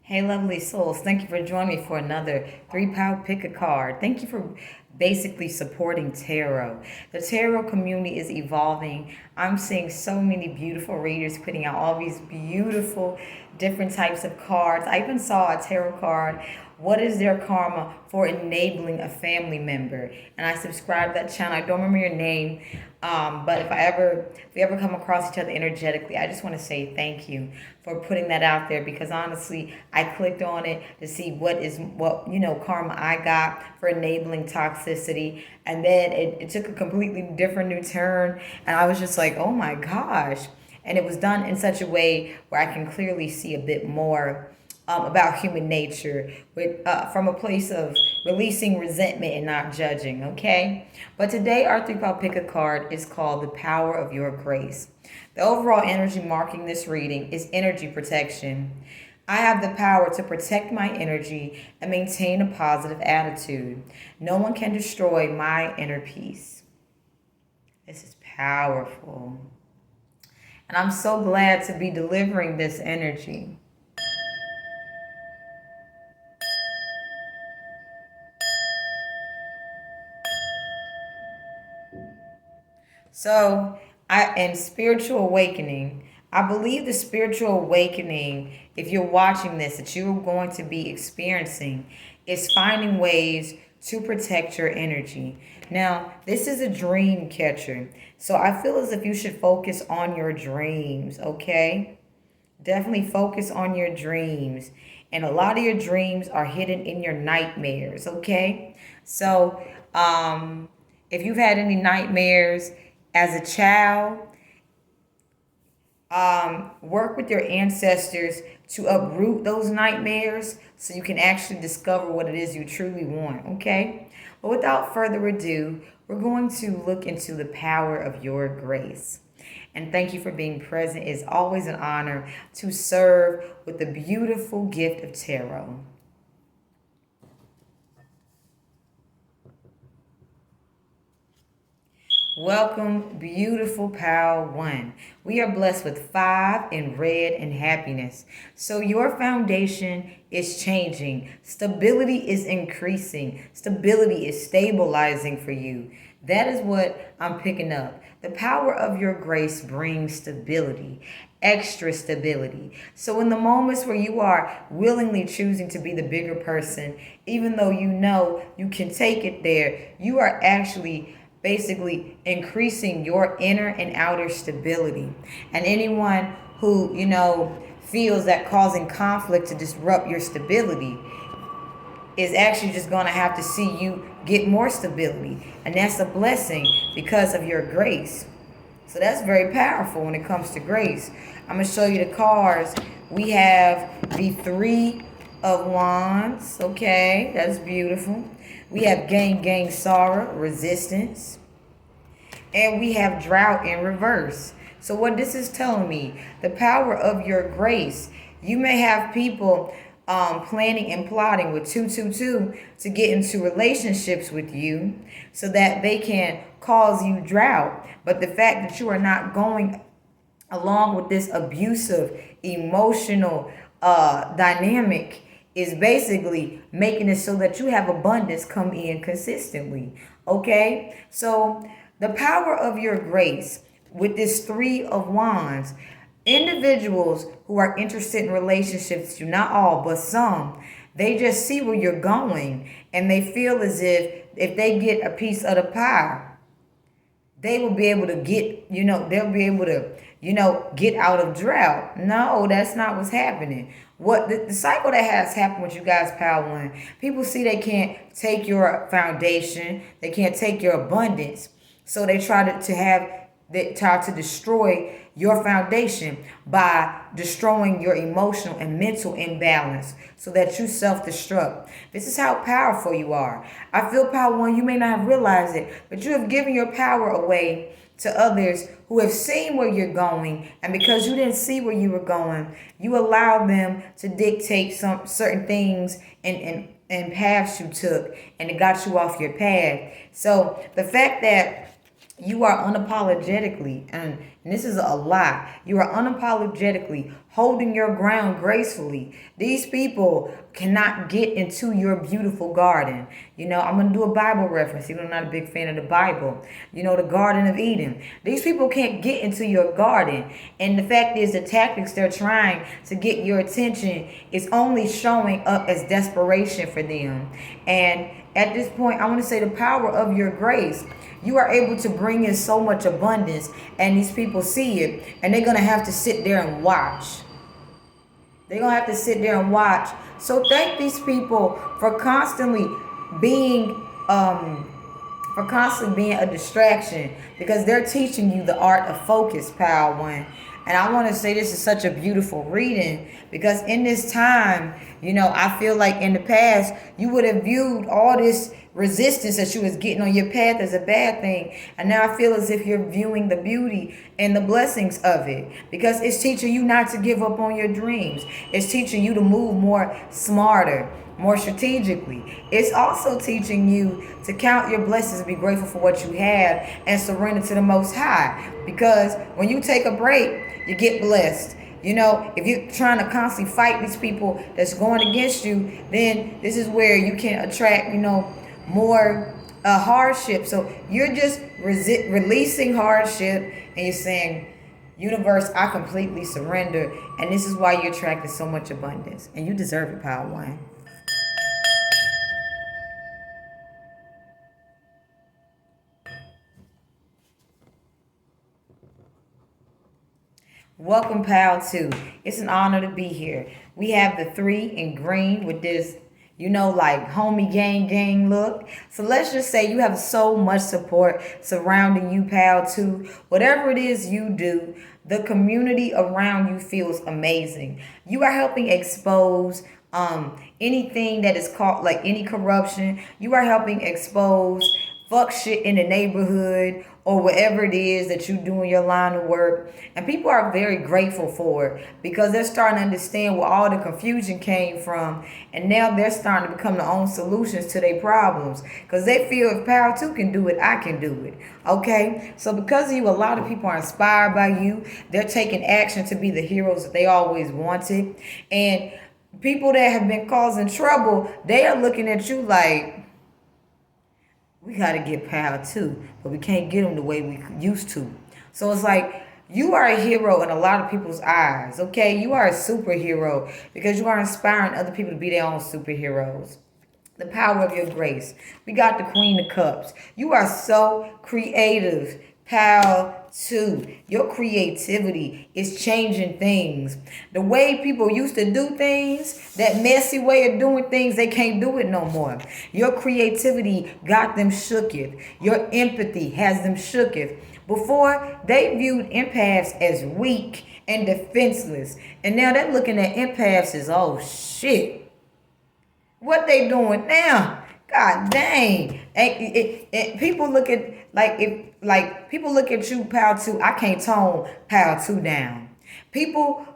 Hey, lovely souls. Thank you for joining me for another 3 pound pick a card. Thank you for basically supporting tarot. The tarot community is evolving. I'm seeing so many beautiful readers putting out all these beautiful different types of cards. I even saw a tarot card. What is their karma for enabling a family member? And I subscribe to that channel. I don't remember your name, but if we ever come across each other energetically, I just want to say thank you for putting that out there, because honestly, I clicked on it to see what karma I got for enabling toxicity, and then it took a completely different new turn, and I was just like, oh my gosh. And it was done in such a way where I can clearly see a bit more about human nature, with from a place of releasing resentment and not judging. Okay, but today our 3 pound pick a card is called the power of your grace. The overall energy marking this reading is energy protection. I have the power to protect my energy and maintain a positive attitude. No one can destroy my inner peace. This is powerful. And I'm so glad to be delivering this energy. So, in spiritual awakening, I believe the spiritual awakening, if you're watching this, that you're going to be experiencing, is finding ways to protect your energy. Now, this is a dream catcher. So I feel as if you should focus on your dreams, okay? Definitely focus on your dreams. And a lot of your dreams are hidden in your nightmares, okay? So, if you've had any nightmares as a child, work with your ancestors to uproot those nightmares so you can actually discover what it is you truly want, okay? But without further ado, we're going to look into the power of your grace. And thank you for being present. It's always an honor to serve with the beautiful gift of tarot. Welcome, beautiful pal one. We are blessed with 5 in red and happiness. So your foundation is changing. Stability is increasing. Stability is stabilizing for you. That is what I'm picking up. The power of your grace brings stability, extra stability. So in the moments where you are willingly choosing to be the bigger person, even though you know you can take it there, you are actually basically increasing your inner and outer stability. And anyone who, feels that causing conflict to disrupt your stability is actually just going to have to see you get more stability. And that's a blessing because of your grace. So that's very powerful when it comes to grace. I'm going to show you the cards. We have the 3 of Wands. Okay, that's beautiful. We have gain, sorrow, resistance. And we have drought in reverse. So what this is telling me, the power of your grace. You may have people planning and plotting with 222 to get into relationships with you so that they can cause you drought. But the fact that you are not going along with this abusive, emotional dynamic is basically making it so that you have abundance come in consistently. Okay? So the power of your grace with this 3 of Wands, individuals who are interested in relationships, you not all, but some, they just see where you're going and they feel as if they get a piece of the pie, they will be able to get, they'll be able to, get out of drought. No, that's not what's happening. What the cycle that has happened with you guys, pal one, people see they can't take your foundation, they can't take your abundance. So they they try to destroy your foundation by destroying your emotional and mental imbalance so that you self-destruct. This is how powerful you are. I feel power one, you may not have realized it, but you have given your power away to others who have seen where you're going, and because you didn't see where you were going, you allowed them to dictate some certain things and paths you took, and it got you off your path. So the fact that you are unapologetically, and this is a lot, you are unapologetically holding your ground gracefully. These people cannot get into your beautiful garden. I'm going to do a Bible reference. I'm not a big fan of the Bible. The Garden of Eden. These people can't get into your garden. And the fact is, the tactics they're trying to get your attention is only showing up as desperation for them. And at this point, I want to say the power of your grace. You are able to bring in so much abundance, and these people see it, and they're going to have to sit there and watch. They're going to have to sit there and watch. So thank these people for constantly being a distraction, because they're teaching you the art of focus, Pal One. And I want to say this is such a beautiful reading, because in this time, I feel like in the past, you would have viewed all this resistance that you was getting on your path as a bad thing. And now I feel as if you're viewing the beauty and the blessings of it, because it's teaching you not to give up on your dreams. It's teaching you to move more smarter, more strategically. It's also teaching you to count your blessings, be grateful for what you have, and surrender to the Most High. Because when you take a break, you get blessed. If you're trying to constantly fight these people that's going against you, then this is where you can attract, more hardship. So you're just releasing hardship, and you're saying, universe, I completely surrender. And this is why you're attracting so much abundance. And you deserve it, Power One. Welcome, Pal 2. It's an honor to be here. We have the 3 in green with this, like homie gang look. So let's just say you have so much support surrounding you, Pal 2. Whatever it is you do, the community around you feels amazing. You are helping expose anything that is called like any corruption. You are helping expose fuck shit in the neighborhood, or whatever it is that you do in your line of work. And people are very grateful for it, because they're starting to understand where all the confusion came from. And now they're starting to become their own solutions to their problems, because they feel if Power 2 can do it, I can do it. Okay? So because of you, a lot of people are inspired by you. They're taking action to be the heroes that they always wanted. And people that have been causing trouble, they are looking at you like, we got to get Power 2, but we can't get them the way we used to. So it's like, you are a hero in a lot of people's eyes, okay? You are a superhero, because you are inspiring other people to be their own superheroes. The power of your grace. We got the Queen of Cups. You are so creative, Pal 2. Your creativity is changing things. The way people used to do things, that messy way of doing things, they can't do it no more. Your creativity got them shooketh. Your empathy has them shooketh. Before, they viewed empaths as weak and defenseless. And now they're looking at empaths as, oh shit, what they doing now? God dang. And people look at, people look at you, Pal 2. I can't tone Pal 2 down. People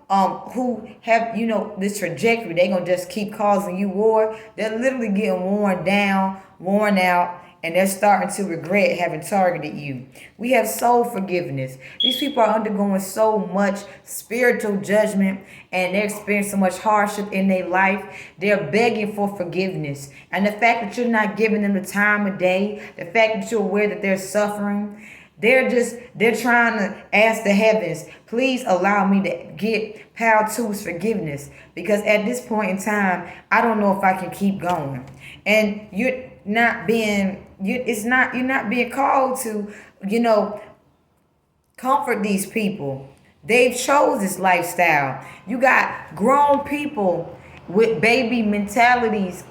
who have, this trajectory, they gonna just keep causing you war. They're literally getting worn down, worn out, and they're starting to regret having targeted you. We have soul forgiveness. These people are undergoing so much spiritual judgment, and they're experiencing so much hardship in their life. They're begging for forgiveness. And the fact that you're not giving them the time of day, the fact that you're aware that they're suffering, they're trying to ask the heavens, please allow me to get Pal 2's forgiveness, because at this point in time, I don't know if I can keep going. And you're not being called to, comfort these people. They've chose this lifestyle. You got grown people with baby mentalities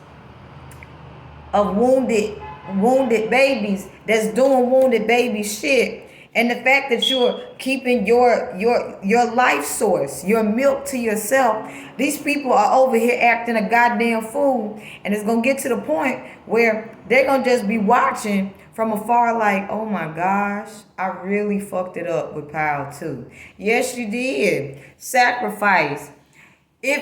of wounded babies that's doing wounded baby shit. And the fact that you're keeping your life source, your milk to yourself, these people are over here acting a goddamn fool. And it's going to get to the point where they're going to just be watching from afar like, oh my gosh, I really fucked it up with Pal 2. Yes, you did. Sacrifice. If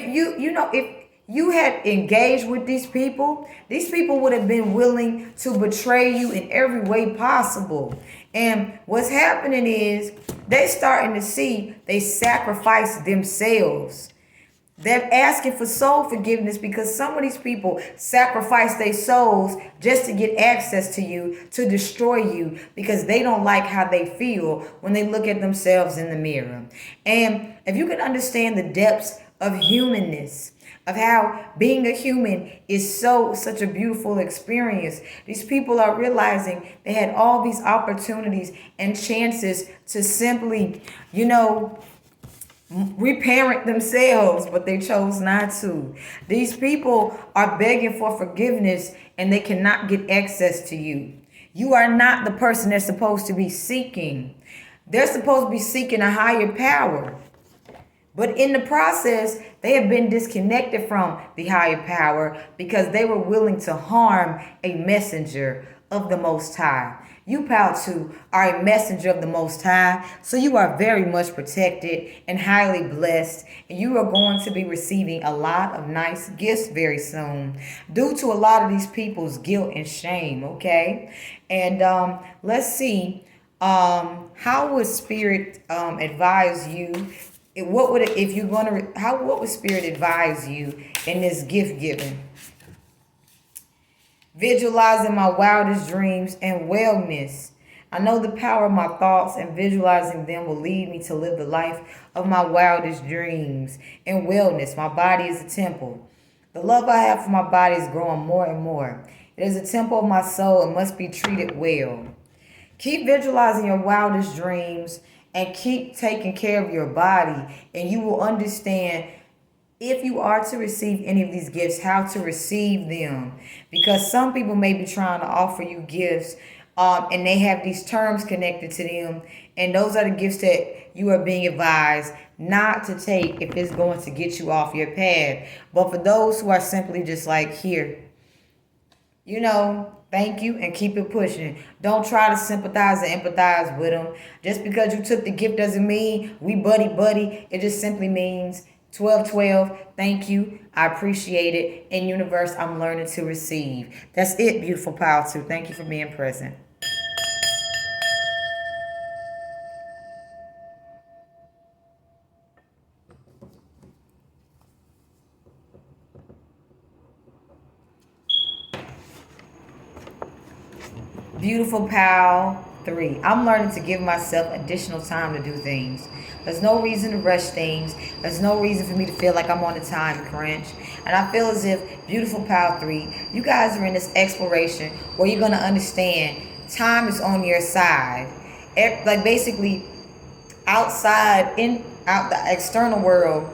if you had engaged with these people would have been willing to betray you in every way possible. And what's happening is they starting to see they sacrifice themselves. They're asking for soul forgiveness because some of these people sacrifice their souls just to get access to you, to destroy you, because they don't like how they feel when they look at themselves in the mirror. And if you can understand the depths of humanness, of how being a human is such a beautiful experience. These people are realizing they had all these opportunities and chances to simply, reparent themselves, but they chose not to. These people are begging for forgiveness and they cannot get access to you. You are not the person they're supposed to be seeking. They're supposed to be seeking a higher power. But in the process, they have been disconnected from the higher power because they were willing to harm a messenger of the Most High. You, Pal 2, are a messenger of the Most High, so you are very much protected and highly blessed, and you are going to be receiving a lot of nice gifts very soon due to a lot of these people's guilt and shame, okay? And let's see, how would Spirit advise you? What would it, if you're going to, what would Spirit advise you in this gift giving? Visualizing my wildest dreams and wellness. I know the power of my thoughts, and visualizing them will lead me to live the life of my wildest dreams and wellness. My body is a temple. The love I have for my body is growing more and more. It is a temple of my soul and must be treated well. Keep visualizing your wildest dreams and keep taking care of your body, and you will understand, if you are to receive any of these gifts, how to receive them. Because some people may be trying to offer you gifts and they have these terms connected to them. And those are the gifts that you are being advised not to take if it's going to get you off your path. But for those who are simply just like, here, thank you, and keep it pushing. Don't try to sympathize and empathize with them. Just because you took the gift doesn't mean we buddy. It just simply means 1212, thank you, I appreciate it. In universe, I'm learning to receive. That's it, beautiful Pal 2. Thank you for being present. Beautiful Pal 3. I'm learning to give myself additional time to do things. There's no reason to rush things. There's no reason for me to feel like I'm on a time crunch. And I feel as if, beautiful Pal 3, you guys are in this exploration where you're going to understand time is on your side. Like basically, out the external world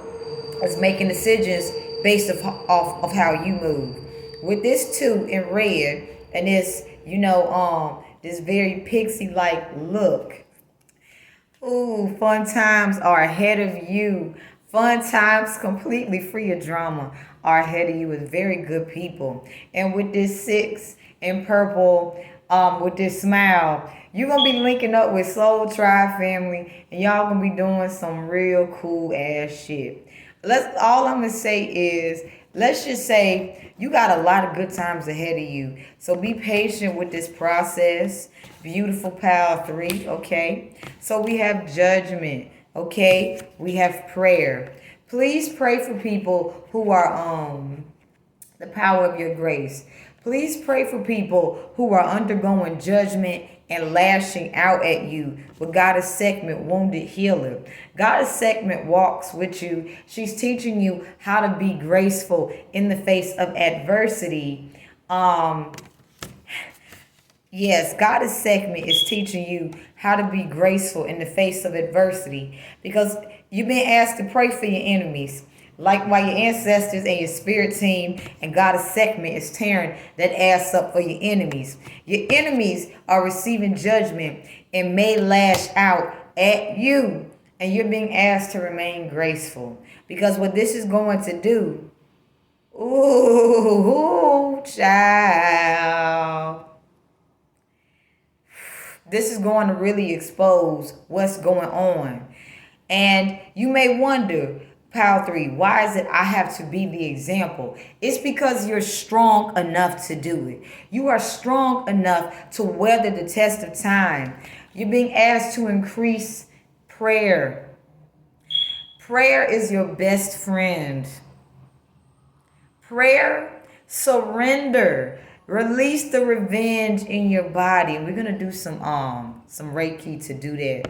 is making decisions based off of how you move. With this 2 in red and this, this very pixie-like look. Ooh, fun times are ahead of you. Fun times, completely free of drama, are ahead of you with very good people. And with this 6 in purple, with this smile, you're going to be linking up with Soul Tribe family, and y'all going to be doing some real cool ass shit. All I'm going to say is, let's just say you got a lot of good times ahead of you. So be patient with this process. Beautiful Pal 3, okay? So we have judgment, okay? We have prayer. Please pray for people who are the power of your grace. Please pray for people who are undergoing judgment and lashing out at you with Goddess Sekhmet, Wounded Healer. Goddess Sekhmet walks with you. She's teaching you how to be graceful in the face of adversity. Yes, Goddess Sekhmet is teaching you how to be graceful in the face of adversity, because you've been asked to pray for your enemies. Like while your ancestors and your spirit team and Goddess Sekhmet is tearing that ass up for your enemies. Your enemies are receiving judgment and may lash out at you. And you're being asked to remain graceful. Because what this is going to do, ooh, child. This is going to really expose what's going on. And you may wonder, Pal 3, why is it I have to be the example? It's because you're strong enough to do it. You are strong enough to weather the test of time. You're being asked to increase prayer. Prayer is your best friend. Prayer, surrender, release the revenge in your body. And we're gonna do some Reiki to do that.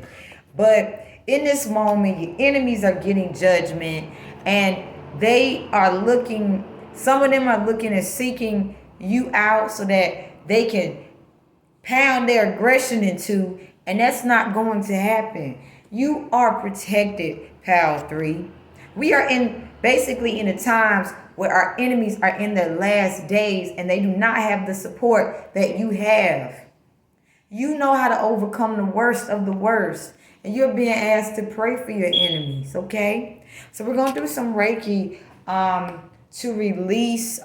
But in this moment, your enemies are getting judgment, and they are looking. Some of them are looking and seeking you out so that they can pound their aggression into, and that's not going to happen. You are protected, pal 3. We are basically in the times where our enemies are in their last days and they do not have the support that you have. You know how to overcome the worst of the worst, and you're being asked to pray for your enemies, okay? So we're going to do some Reiki to release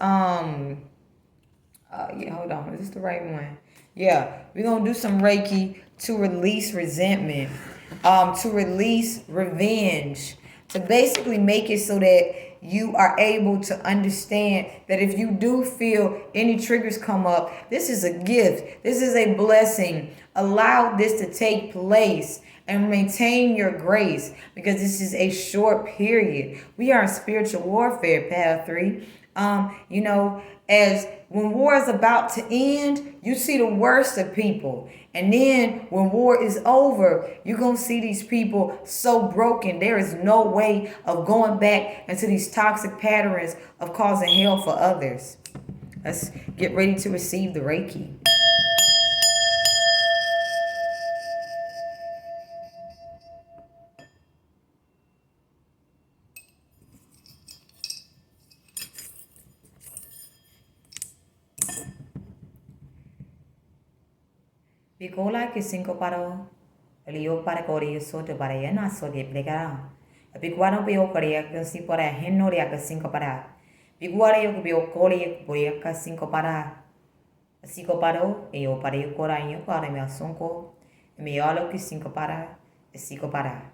yeah, hold on. Is this the right one? Yeah, we're gonna do some Reiki to release resentment, to release revenge, to basically make it so that you are able to understand that if you do feel any triggers come up, this is a gift. This is a blessing. Allow this to take place and maintain your grace, because this is a short period. We are in spiritual warfare, path 3. You know, as when war is about to end, you see the worst of people. And then when war is over, you're going to see these people so broken. There is no way of going back into these toxic patterns of causing hell for others. Let's get ready to receive the Reiki. Bicola que 5 Leo para Corea soto para yana so de plegara. Bicuano bio Corea que 5 para Henoria que 5 para. Biguario bio Corea Corea que 5 para. 5 para eu para eu corainho para meu sonco. Meolo que 5 para. 5 para.